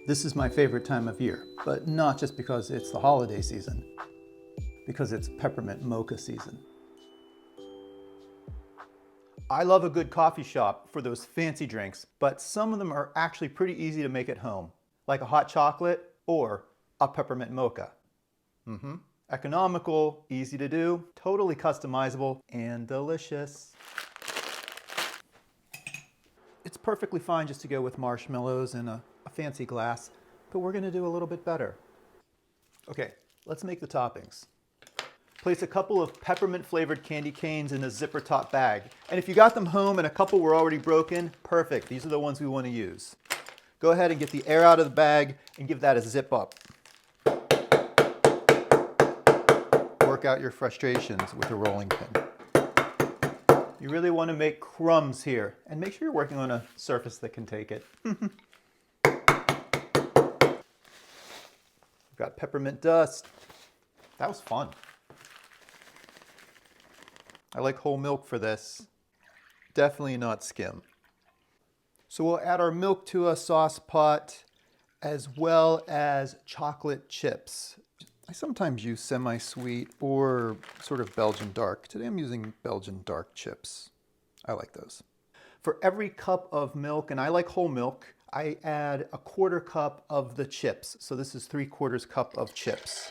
This is my favorite time of year, but not just because it's the holiday season, because it's peppermint mocha season. I love a good coffee shop for those fancy drinks, but some of them are actually pretty easy to make at home, like a hot chocolate or a peppermint mocha. Economical, easy to do, totally customizable, and delicious. It's perfectly fine just to go with marshmallows and a fancy glass, but we're gonna do a little bit better. Okay, let's make the toppings. Place a couple of peppermint flavored candy canes in a zipper top bag. And if you got them home and a couple were already broken, perfect. These are the ones we want to use. Go ahead and get the air out of the bag and give that a zip up. Work out your frustrations with a rolling pin. You really want to make crumbs here, and make sure you're working on a surface that can take it. We've got peppermint dust. That was fun. I like whole milk for this. Definitely not skim. So we'll add our milk to a sauce pot as well as chocolate chips. I sometimes use semi-sweet or sort of Belgian dark. Today I'm using Belgian dark chips. I like those. For every cup of milk, and I like whole milk, I add a 1/4 cup of the chips. So this is 3/4 cup of chips.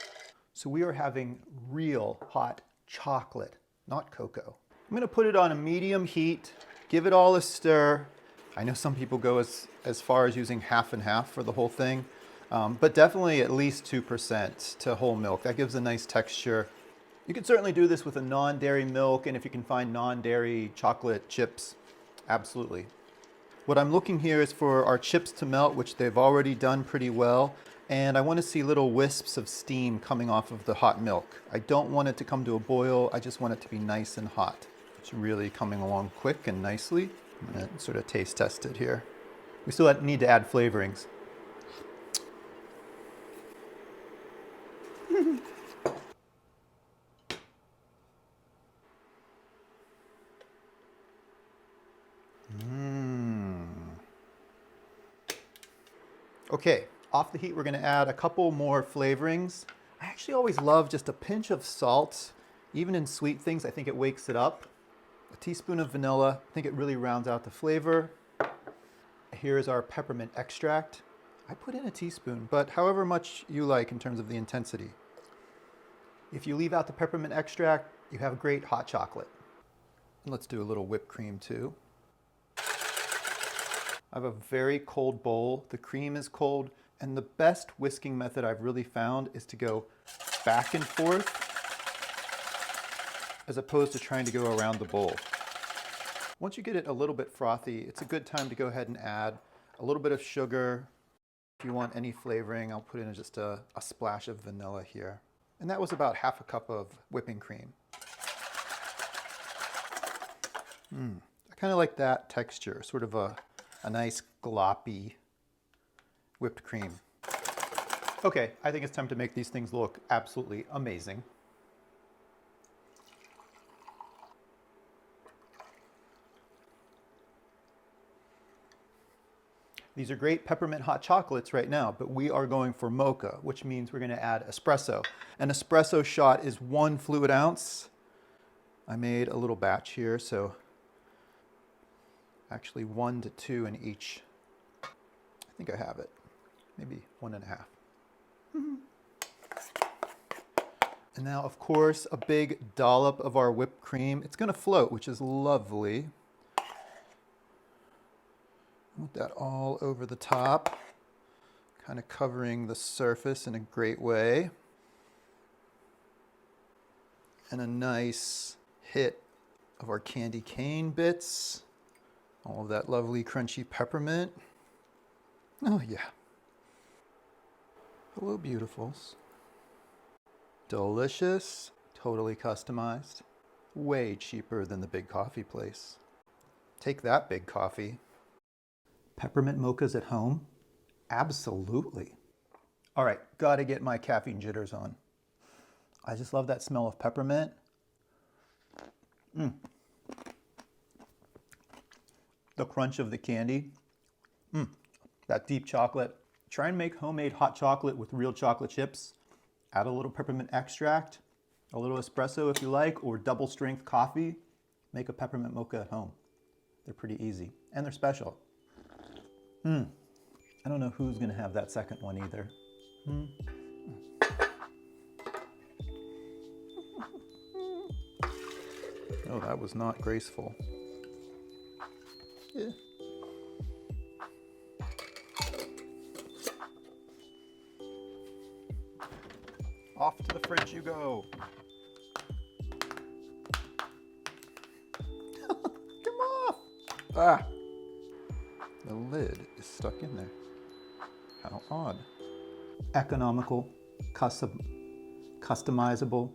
So we are having real hot chocolate, not cocoa. I'm gonna put it on a medium heat, give it all a stir. I know some people go as far as using half and half for the whole thing. But definitely at least 2% to whole milk. That gives a nice texture. You can certainly do this with a non-dairy milk, and if you can find non-dairy chocolate chips, absolutely. What I'm looking here is for our chips to melt, which they've already done pretty well, and I want to see little wisps of steam coming off of the hot milk. I don't want it to come to a boil, I just want it to be nice and hot. It's really coming along quick and nicely. I'm going to sort of taste test it here. We still need to add flavorings. Okay, off the heat, we're gonna add a couple more flavorings. I actually always love just a pinch of salt. Even in sweet things, I think it wakes it up. A teaspoon of vanilla, I think it really rounds out the flavor. Here's our peppermint extract. I put in a teaspoon, but however much you like in terms of the intensity. If you leave out the peppermint extract, you have great hot chocolate. And let's do a little whipped cream too. I have a very cold bowl. The cream is cold, and the best whisking method I've really found is to go back and forth as opposed to trying to go around the bowl. Once you get it a little bit frothy, it's a good time to go ahead and add a little bit of sugar. If you want any flavoring, I'll put in just a splash of vanilla here. And that was about half a cup of whipping cream. I kind of like that texture, sort of a nice gloppy whipped cream. Okay, I think it's time to make these things look absolutely amazing. These are great peppermint hot chocolates right now, but we are going for mocha, which means we're going to add espresso. An espresso shot is 1 fluid ounce. I made a little batch here, so actually 1 to 2 in each. I think I have it. Maybe 1.5. And now, of course, a big dollop of our whipped cream. It's going to float, which is lovely. Put that all over the top, kind of covering the surface in a great way. And a nice hit of our candy cane bits. All of that lovely crunchy peppermint. Oh yeah. Hello, beautifuls. Delicious, totally customized. Way cheaper than the big coffee place. Take that, big coffee. Peppermint mochas at home? Absolutely. All right, gotta get my caffeine jitters on. I just love that smell of peppermint. The crunch of the candy, that deep chocolate. Try and make homemade hot chocolate with real chocolate chips. Add a little peppermint extract, a little espresso if you like, or double strength coffee. Make a peppermint mocha at home. They're pretty easy and they're special. I don't know who's gonna have that second one either. Oh, that was not graceful. Yeah. Off to the fridge you go. Come off! Ah! The lid is stuck in there. How odd. Economical, customizable.